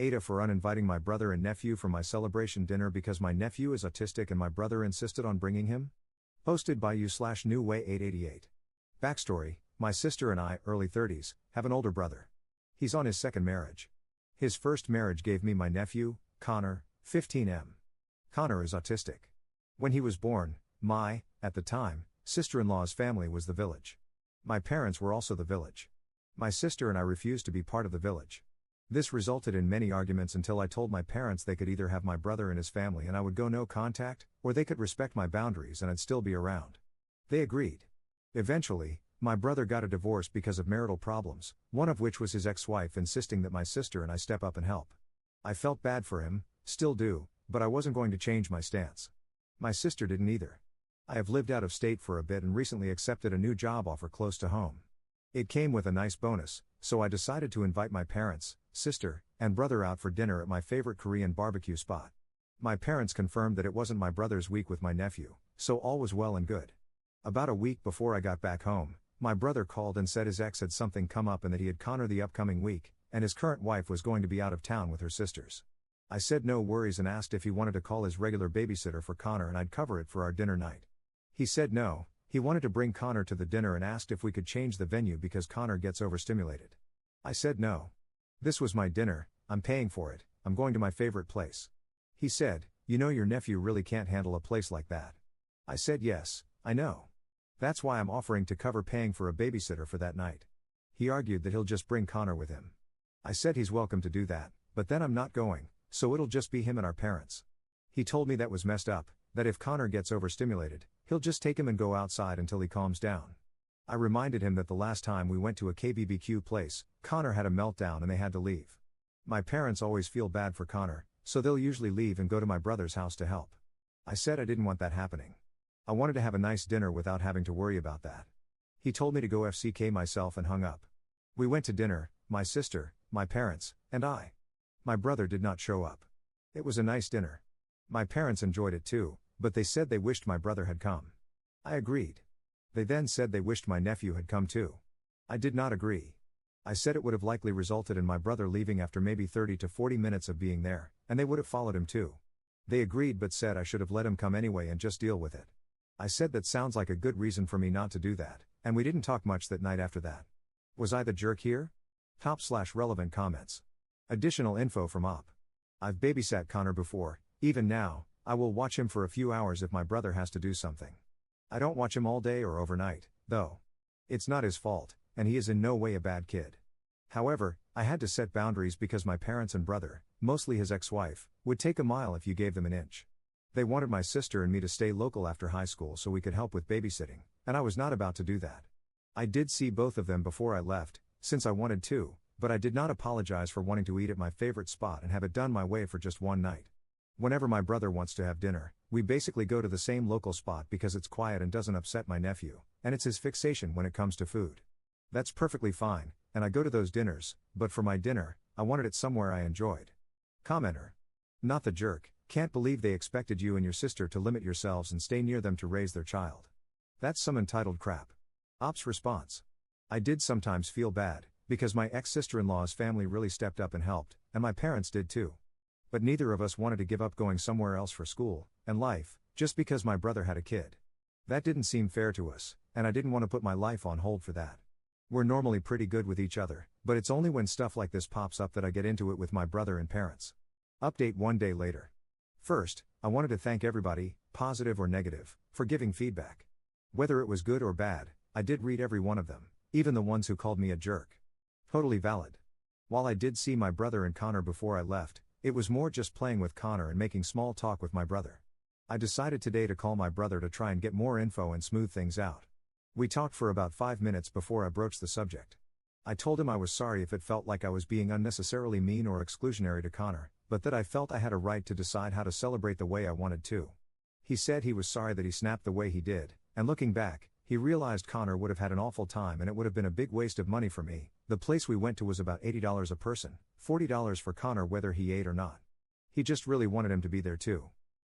AITAH for uninviting my brother and nephew for my celebration dinner because my nephew is autistic and my brother insisted on bringing him? Posted by you/newway888. Backstory: my sister and I, early 30s, have an older brother. He's on his second marriage. His first marriage gave me my nephew, Connor, 15M. Connor is autistic. When he was born, my, at the time, sister-in-law's family was the village. My parents were also the village. My sister and I refused to be part of the village. This resulted in many arguments until I told my parents they could either have my brother and his family and I would go no contact, or they could respect my boundaries and I'd still be around. They agreed. Eventually, my brother got a divorce because of marital problems, one of which was his ex-wife insisting that my sister and I step up and help. I felt bad for him, still do, but I wasn't going to change my stance. My sister didn't either. I have lived out of state for a bit and recently accepted a new job offer close to home. It came with a nice bonus, so I decided to invite my parents, sister, and brother out for dinner at my favorite Korean barbecue spot. My parents confirmed that it wasn't my brother's week with my nephew, so all was well and good. About a week before I got back home, my brother called and said his ex had something come up and that he had Connor the upcoming week, and his current wife was going to be out of town with her sisters. I said no worries and asked if he wanted to call his regular babysitter for Connor and I'd cover it for our dinner night. He said no, he wanted to bring Connor to the dinner and asked if we could change the venue because Connor gets overstimulated. I said no. This was my dinner, I'm paying for it, I'm going to my favorite place. He said, "You know your nephew really can't handle a place like that." I said yes, I know. That's why I'm offering to cover paying for a babysitter for that night. He argued that he'll just bring Connor with him. I said he's welcome to do that, but then I'm not going, so it'll just be him and our parents. He told me that was messed up, that if Connor gets overstimulated, he'll just take him and go outside until he calms down. I reminded him that the last time we went to a KBBQ place, Connor had a meltdown and they had to leave. My parents always feel bad for Connor, so they'll usually leave and go to my brother's house to help. I said I didn't want that happening. I wanted to have a nice dinner without having to worry about that. He told me to go FCK myself and hung up. We went to dinner, my sister, my parents, and I. My brother did not show up. It was a nice dinner. My parents enjoyed it too, but they said they wished my brother had come. I agreed. They then said they wished my nephew had come too. I did not agree. I said it would have likely resulted in my brother leaving after maybe 30 to 40 minutes of being there, and they would have followed him too. They agreed but said I should have let him come anyway and just deal with it. I said that sounds like a good reason for me not to do that, and we didn't talk much that night after that. Was I the jerk here? Top/relevant comments. Additional info from Op. I've babysat Connor before, even now, I will watch him for a few hours if my brother has to do something. I don't watch him all day or overnight, though. It's not his fault, and he is in no way a bad kid. However, I had to set boundaries because my parents and brother, mostly his ex-wife, would take a mile if you gave them an inch. They wanted my sister and me to stay local after high school so we could help with babysitting, and I was not about to do that. I did see both of them before I left, since I wanted to, but I did not apologize for wanting to eat at my favorite spot and have it done my way for just one night. Whenever my brother wants to have dinner, we basically go to the same local spot because it's quiet and doesn't upset my nephew, and it's his fixation when it comes to food. That's perfectly fine, and I go to those dinners, but for my dinner, I wanted it somewhere I enjoyed. Commenter. Not the jerk, can't believe they expected you and your sister to limit yourselves and stay near them to raise their child. That's some entitled crap. Op's response. I did sometimes feel bad, because my ex-sister-in-law's family really stepped up and helped, and my parents did too. But neither of us wanted to give up going somewhere else for school and life, just because my brother had a kid. That didn't seem fair to us, and I didn't want to put my life on hold for that. We're normally pretty good with each other, but it's only when stuff like this pops up that I get into it with my brother and parents. Update 1 day later. First, I wanted to thank everybody, positive or negative, for giving feedback. Whether it was good or bad, I did read every one of them, even the ones who called me a jerk. Totally valid. While I did see my brother and Connor before I left, it was more just playing with Connor and making small talk with my brother. I decided today to call my brother to try and get more info and smooth things out. We talked for about 5 minutes before I broached the subject. I told him I was sorry if it felt like I was being unnecessarily mean or exclusionary to Connor, but that I felt I had a right to decide how to celebrate the way I wanted to. He said he was sorry that he snapped the way he did, and looking back, he realized Connor would have had an awful time and it would have been a big waste of money for me. The place we went to was about $80 a person, $40 for Connor whether he ate or not. He just really wanted him to be there too.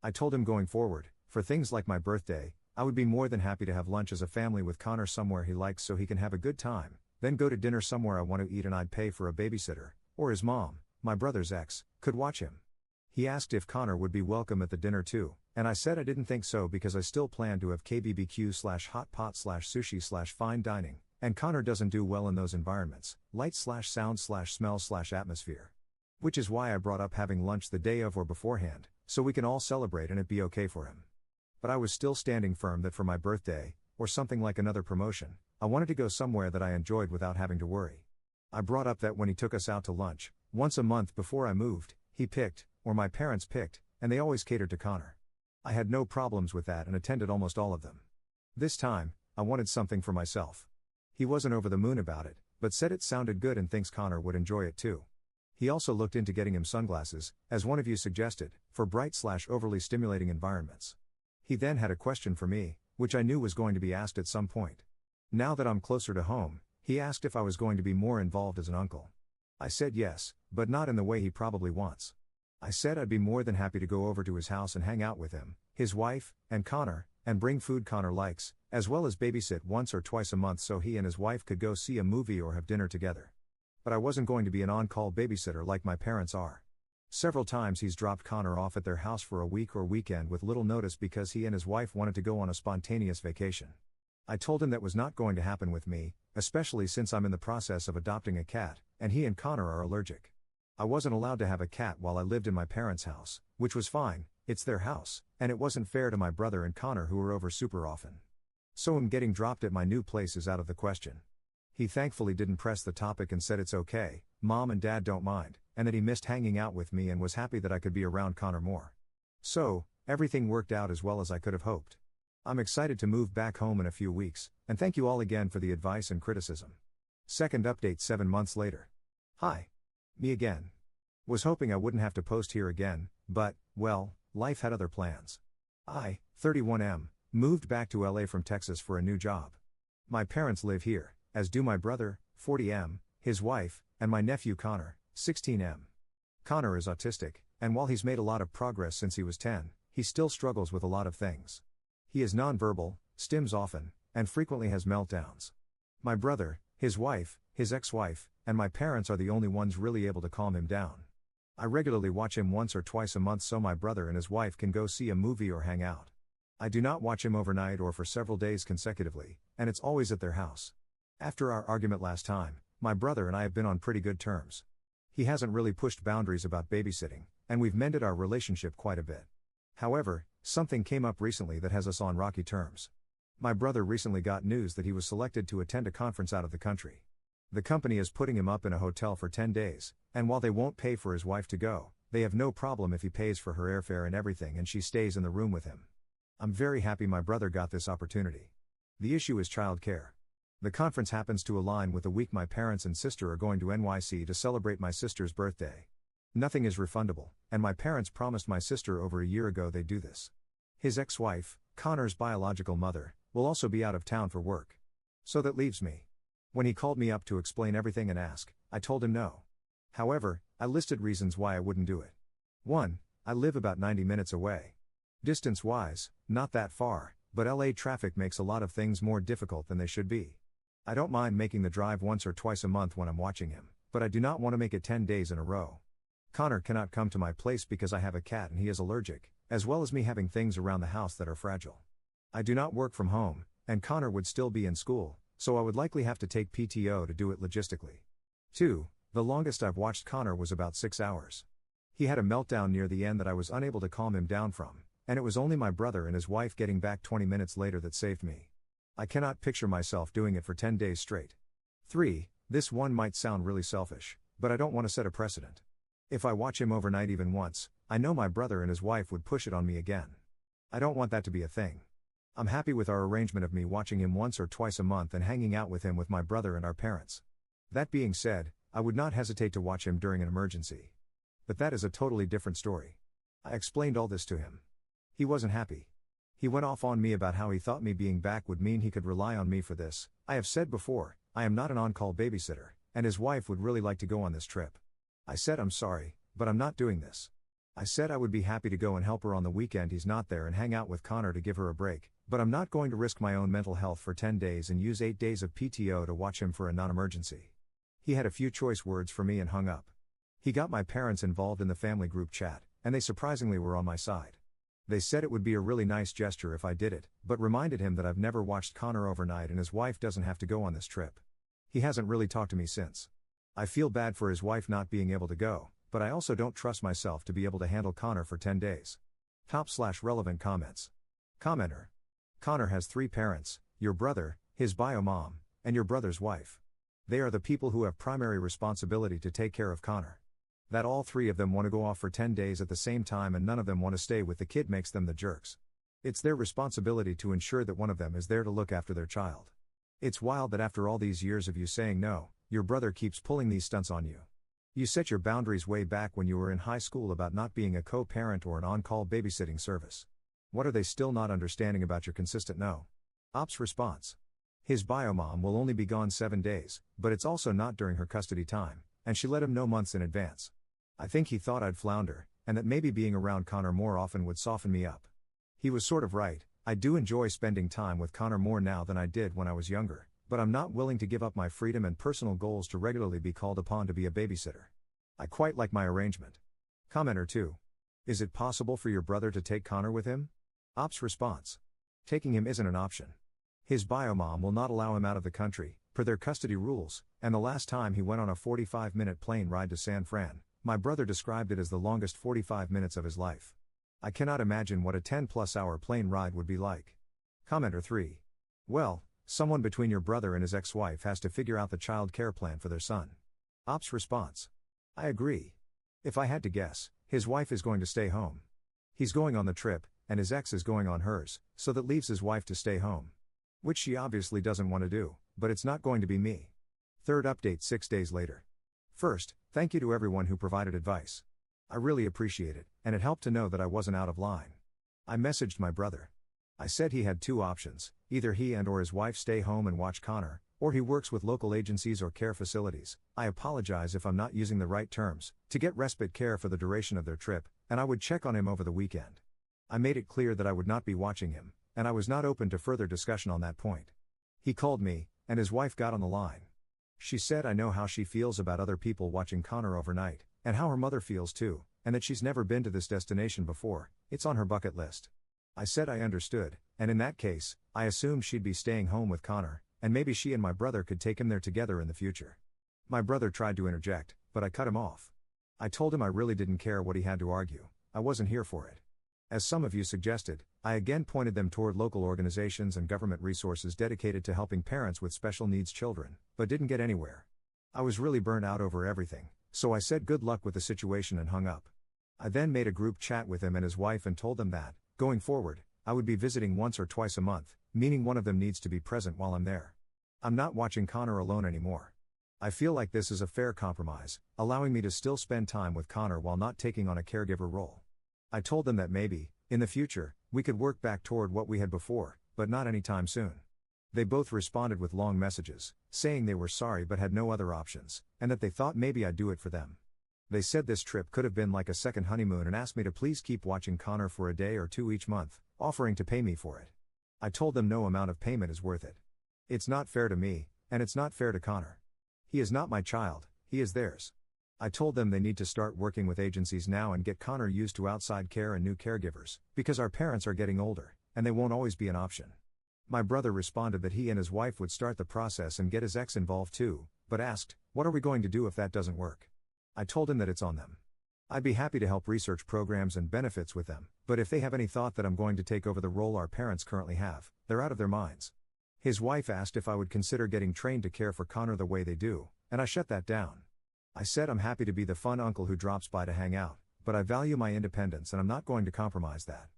I told him going forward, for things like my birthday, I would be more than happy to have lunch as a family with Connor somewhere he likes so he can have a good time, then go to dinner somewhere I want to eat and I'd pay for a babysitter, or his mom, my brother's ex, could watch him. He asked if Connor would be welcome at the dinner too, and I said I didn't think so because I still planned to have KBBQ/hot pot/sushi/fine dining, and Connor doesn't do well in those environments, light/sound/smell/atmosphere. Which is why I brought up having lunch the day of or beforehand, so we can all celebrate and it be okay for him. But I was still standing firm that for my birthday, or something like another promotion, I wanted to go somewhere that I enjoyed without having to worry. I brought up that when he took us out to lunch, once a month before I moved, he picked, or my parents picked, and they always catered to Connor. I had no problems with that and attended almost all of them. This time, I wanted something for myself. He wasn't over the moon about it, but said it sounded good and thinks Connor would enjoy it too. He also looked into getting him sunglasses, as one of you suggested, for bright/overly stimulating environments. He then had a question for me, which I knew was going to be asked at some point. Now that I'm closer to home, he asked if I was going to be more involved as an uncle. I said yes, but not in the way he probably wants. I said I'd be more than happy to go over to his house and hang out with him, his wife, and Connor, and bring food Connor likes, as well as babysit once or twice a month so he and his wife could go see a movie or have dinner together. But I wasn't going to be an on-call babysitter like my parents are. Several times he's dropped Connor off at their house for a week or weekend with little notice because he and his wife wanted to go on a spontaneous vacation. I told him that was not going to happen with me, especially since I'm in the process of adopting a cat, and he and Connor are allergic. I wasn't allowed to have a cat while I lived in my parents' house, which was fine, it's their house, and it wasn't fair to my brother and Connor who were over super often. So him getting dropped at my new place is out of the question. He thankfully didn't press the topic and said it's okay, Mom and Dad don't mind, and that he missed hanging out with me and was happy that I could be around Connor more. So, everything worked out as well as I could have hoped. I'm excited to move back home in a few weeks, and thank you all again for the advice and criticism. Second update 7 months later. Hi. Me again. Was hoping I wouldn't have to post here again, but, well, life had other plans. I, 31M, moved back to LA from Texas for a new job. My parents live here, as do my brother, 40M, his wife, and my nephew Connor, 16M. Connor is autistic, and while he's made a lot of progress since he was 10, he still struggles with a lot of things. He is nonverbal, stims often, and frequently has meltdowns. My brother, his wife, his ex-wife, and my parents are the only ones really able to calm him down. I regularly watch him once or twice a month so my brother and his wife can go see a movie or hang out. I do not watch him overnight or for several days consecutively, and it's always at their house. After our argument last time, my brother and I have been on pretty good terms. He hasn't really pushed boundaries about babysitting, and we've mended our relationship quite a bit. However, something came up recently that has us on rocky terms. My brother recently got news that he was selected to attend a conference out of the country. The company is putting him up in a hotel for 10 days, and while they won't pay for his wife to go, they have no problem if he pays for her airfare and everything and she stays in the room with him. I'm very happy my brother got this opportunity. The issue is childcare. The conference happens to align with the week my parents and sister are going to NYC to celebrate my sister's birthday. Nothing is refundable, and my parents promised my sister over a year ago they'd do this. His ex-wife, Connor's biological mother, will also be out of town for work. So that leaves me. When he called me up to explain everything and ask, I told him no. However, I listed reasons why I wouldn't do it. 1. I live about 90 minutes away. Distance-wise, not that far, but LA traffic makes a lot of things more difficult than they should be. I don't mind making the drive once or twice a month when I'm watching him, but I do not want to make it 10 days in a row. Connor cannot come to my place because I have a cat and he is allergic, as well as me having things around the house that are fragile. I do not work from home, and Connor would still be in school, so I would likely have to take PTO to do it logistically. 2. The longest I've watched Connor was about 6 hours. He had a meltdown near the end that I was unable to calm him down from, and it was only my brother and his wife getting back 20 minutes later that saved me. I cannot picture myself doing it for 10 days straight. 3. This one might sound really selfish, but I don't want to set a precedent. If I watch him overnight even once, I know my brother and his wife would push it on me again. I don't want that to be a thing. I'm happy with our arrangement of me watching him once or twice a month and hanging out with him with my brother and our parents. That being said, I would not hesitate to watch him during an emergency. But that is a totally different story. I explained all this to him. He wasn't happy. He went off on me about how he thought me being back would mean he could rely on me for this. I have said before, I am not an on-call babysitter, and his wife would really like to go on this trip. I said I'm sorry, but I'm not doing this. I said I would be happy to go and help her on the weekend he's not there and hang out with Connor to give her a break, but I'm not going to risk my own mental health for 10 days and use 8 days of PTO to watch him for a non-emergency. He had a few choice words for me and hung up. He got my parents involved in the family group chat, and they surprisingly were on my side. They said it would be a really nice gesture if I did it, but reminded him that I've never watched Connor overnight and his wife doesn't have to go on this trip. He hasn't really talked to me since. I feel bad for his wife not being able to go, but I also don't trust myself to be able to handle Connor for 10 days. Top/relevant comments. Commenter. Connor has 3 parents, your brother, his bio mom, and your brother's wife. They are the people who have primary responsibility to take care of Connor. That all 3 of them want to go off for 10 days at the same time and none of them want to stay with the kid makes them the jerks. It's their responsibility to ensure that one of them is there to look after their child. It's wild that after all these years of you saying no, your brother keeps pulling these stunts on you. You set your boundaries way back when you were in high school about not being a co-parent or an on-call babysitting service. What are they still not understanding about your consistent no? Ops response. His bio mom will only be gone 7 days, but it's also not during her custody time, and she let him know months in advance. I think he thought I'd flounder, and that maybe being around Connor more often would soften me up. He was sort of right. I do enjoy spending time with Connor more now than I did when I was younger, but I'm not willing to give up my freedom and personal goals to regularly be called upon to be a babysitter. I quite like my arrangement. Commenter 2. Is it possible for your brother to take Connor with him? Ops response. Taking him isn't an option. His bio mom will not allow him out of the country, per their custody rules, and the last time he went on a 45-minute plane ride to San Fran, my brother described it as the longest 45 minutes of his life. I cannot imagine what a 10+ hour plane ride would be like. Commenter 3. Well, someone between your brother and his ex-wife has to figure out the child care plan for their son. Ops response. I agree. If I had to guess, his wife is going to stay home. He's going on the trip, and his ex is going on hers, so that leaves his wife to stay home. Which she obviously doesn't want to do, but it's not going to be me. Third update 6 days later. First, thank you to everyone who provided advice. I really appreciate it, and it helped to know that I wasn't out of line. I messaged my brother. I said he had 2 options, either he and or his wife stay home and watch Connor, or he works with local agencies or care facilities, I apologize if I'm not using the right terms, to get respite care for the duration of their trip, and I would check on him over the weekend. I made it clear that I would not be watching him, and I was not open to further discussion on that point. He called me, and his wife got on the line. She said I know how she feels about other people watching Connor overnight, and how her mother feels too, and that she's never been to this destination before, it's on her bucket list. I said I understood, and in that case, I assumed she'd be staying home with Connor, and maybe she and my brother could take him there together in the future. My brother tried to interject, but I cut him off. I told him I really didn't care what he had to argue, I wasn't here for it. As some of you suggested, I again pointed them toward local organizations and government resources dedicated to helping parents with special needs children, but didn't get anywhere. I was really burnt out over everything, so I said good luck with the situation and hung up. I then made a group chat with him and his wife and told them that, going forward, I would be visiting once or twice a month, meaning one of them needs to be present while I'm there. I'm not watching Connor alone anymore. I feel like this is a fair compromise, allowing me to still spend time with Connor while not taking on a caregiver role. I told them that maybe, in the future, we could work back toward what we had before, but not anytime soon. They both responded with long messages, saying they were sorry but had no other options, and that they thought maybe I'd do it for them. They said this trip could have been like a second honeymoon and asked me to please keep watching Connor for a day or 2 each month, offering to pay me for it. I told them no amount of payment is worth it. It's not fair to me, and it's not fair to Connor. He is not my child, he is theirs. I told them they need to start working with agencies now and get Connor used to outside care and new caregivers, because our parents are getting older, and they won't always be an option. My brother responded that he and his wife would start the process and get his ex involved too, but asked, what are we going to do if that doesn't work? I told him that it's on them. I'd be happy to help research programs and benefits with them, but if they have any thought that I'm going to take over the role our parents currently have, they're out of their minds. His wife asked if I would consider getting trained to care for Connor the way they do, and I shut that down. I said I'm happy to be the fun uncle who drops by to hang out, but I value my independence and I'm not going to compromise that.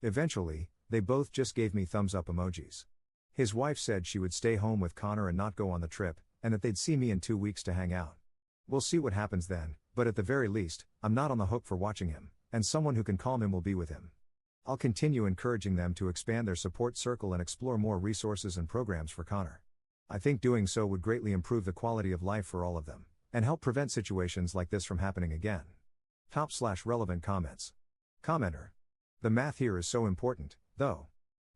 Eventually, they both just gave me thumbs up emojis. His wife said she would stay home with Connor and not go on the trip, and that they'd see me in 2 weeks to hang out. We'll see what happens then, but at the very least, I'm not on the hook for watching him, and someone who can calm him will be with him. I'll continue encouraging them to expand their support circle and explore more resources and programs for Connor. I think doing so would greatly improve the quality of life for all of them, and help prevent situations like this from happening again. Top/relevant comments. Commenter. The math here is so important, though.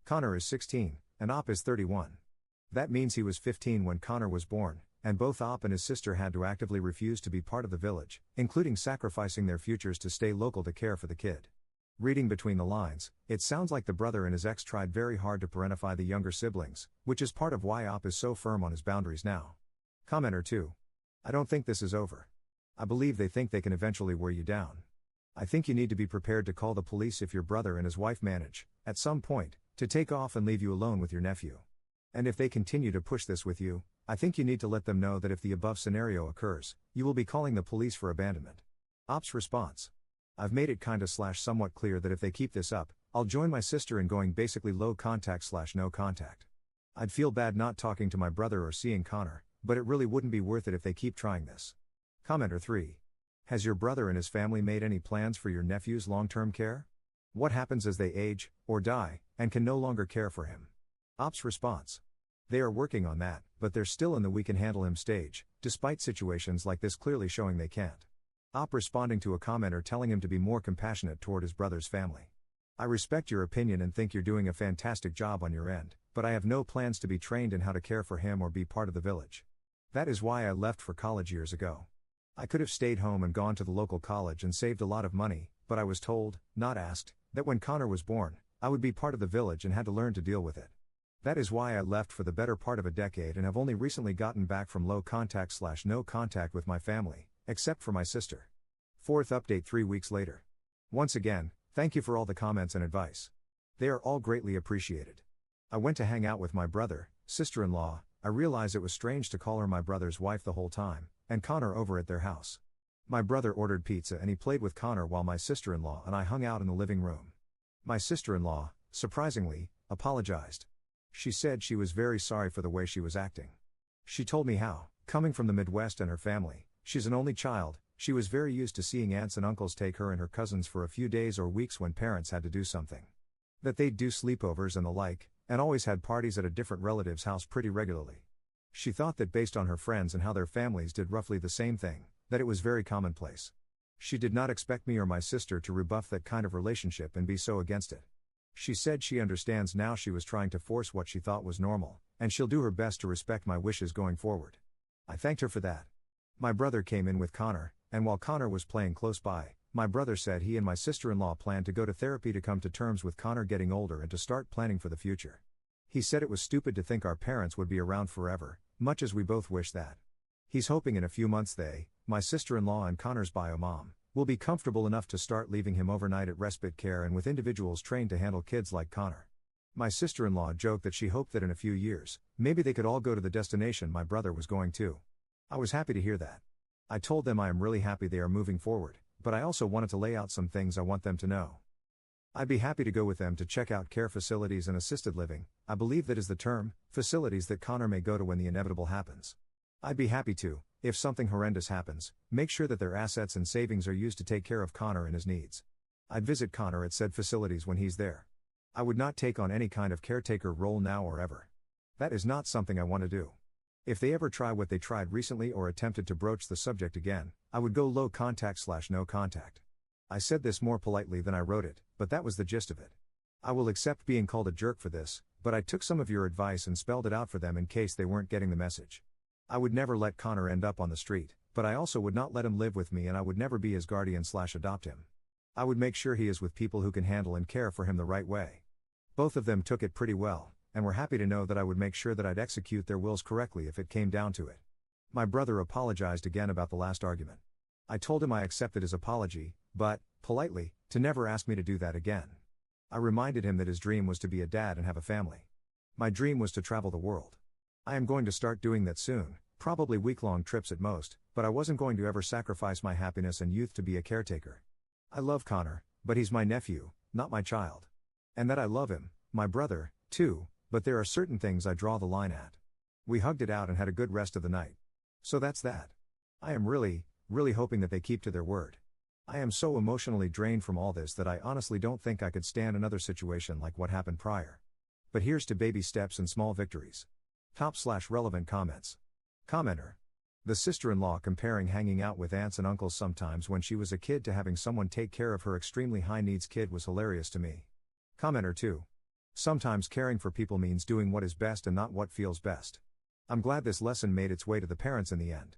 Connor is 16, and Op is 31. That means he was 15 when Connor was born, and both Op and his sister had to actively refuse to be part of the village, including sacrificing their futures to stay local to care for the kid. Reading between the lines, it sounds like the brother and his ex tried very hard to parentify the younger siblings, which is part of why Op is so firm on his boundaries now. Commenter 2. I don't think this is over. I believe they think they can eventually wear you down. I think you need to be prepared to call the police if your brother and his wife manage, at some point, to take off and leave you alone with your nephew. And if they continue to push this with you, I think you need to let them know that if the above scenario occurs, you will be calling the police for abandonment. Op's response. I've made it somewhat clear that if they keep this up, I'll join my sister in going basically low contact / no contact. I'd feel bad not talking to my brother or seeing Connor, but it really wouldn't be worth it if they keep trying this. Commenter 3. Has your brother and his family made any plans for your nephew's long-term care? What happens as they age, or die, and can no longer care for him? Op's response. They are working on that, but they're still in the we can handle him stage, despite situations like this clearly showing they can't. Op responding to a commenter telling him to be more compassionate toward his brother's family. I respect your opinion and think you're doing a fantastic job on your end, but I have no plans to be trained in how to care for him or be part of the village. That is why I left for college years ago. I could have stayed home and gone to the local college and saved a lot of money, but I was told, not asked, that when Connor was born, I would be part of the village and had to learn to deal with it. That is why I left for the better part of a decade and have only recently gotten back from low contact / no contact with my family, except for my sister. Fourth update 3 weeks later. Once again, thank you for all the comments and advice. They are all greatly appreciated. I went to hang out with my brother, sister-in-law. I realized it was strange to call her my brother's wife the whole time, and Connor over at their house. My brother ordered pizza and he played with Connor while my sister-in-law and I hung out in the living room. My sister-in-law, surprisingly, apologized. She said she was very sorry for the way she was acting. She told me how, coming from the Midwest and her family, she's an only child, she was very used to seeing aunts and uncles take her and her cousins for a few days or weeks when parents had to do something. That they'd do sleepovers and the like, and always had parties at a different relative's house pretty regularly. She thought that based on her friends and how their families did roughly the same thing, that it was very commonplace. She did not expect me or my sister to rebuff that kind of relationship and be so against it. She said she understands now she was trying to force what she thought was normal, and she'll do her best to respect my wishes going forward. I thanked her for that. My brother came in with Connor, and while Connor was playing close by, my brother said he and my sister-in-law planned to go to therapy to come to terms with Connor getting older and to start planning for the future. He said it was stupid to think our parents would be around forever, much as we both wish that. He's hoping in a few months they, my sister-in-law and Connor's bio mom, will be comfortable enough to start leaving him overnight at respite care and with individuals trained to handle kids like Connor. My sister-in-law joked that she hoped that in a few years, maybe they could all go to the destination my brother was going to. I was happy to hear that. I told them I am really happy they are moving forward, but I also wanted to lay out some things I want them to know. I'd be happy to go with them to check out care facilities and assisted living, I believe that is the term, facilities that Connor may go to when the inevitable happens. I'd be happy to, if something horrendous happens, make sure that their assets and savings are used to take care of Connor and his needs. I'd visit Connor at said facilities when he's there. I would not take on any kind of caretaker role now or ever. That is not something I want to do. If they ever try what they tried recently or attempted to broach the subject again, I would go low contact / no contact. I said this more politely than I wrote it, but that was the gist of it. I will accept being called a jerk for this, but I took some of your advice and spelled it out for them in case they weren't getting the message. I would never let Connor end up on the street, but I also would not let him live with me and I would never be his guardian / adopt him. I would make sure he is with people who can handle and care for him the right way. Both of them took it pretty well, and were happy to know that I would make sure that I'd execute their wills correctly if it came down to it. My brother apologized again about the last argument. I told him I accepted his apology, but, politely, to never ask me to do that again. I reminded him that his dream was to be a dad and have a family. My dream was to travel the world. I am going to start doing that soon, probably week-long trips at most, but I wasn't going to ever sacrifice my happiness and youth to be a caretaker. I love Connor, but he's my nephew, not my child. And that I love him, my brother, too, but there are certain things I draw the line at. We hugged it out and had a good rest of the night. So that's that. I am really hoping that they keep to their word. I am so emotionally drained from all this that I honestly don't think I could stand another situation like what happened prior. But here's to baby steps and small victories. Top/relevant comments. Commenter. The sister-in-law comparing hanging out with aunts and uncles sometimes when she was a kid to having someone take care of her extremely high-needs kid was hilarious to me. Commenter 2. Sometimes caring for people means doing what is best and not what feels best. I'm glad this lesson made its way to the parents in the end.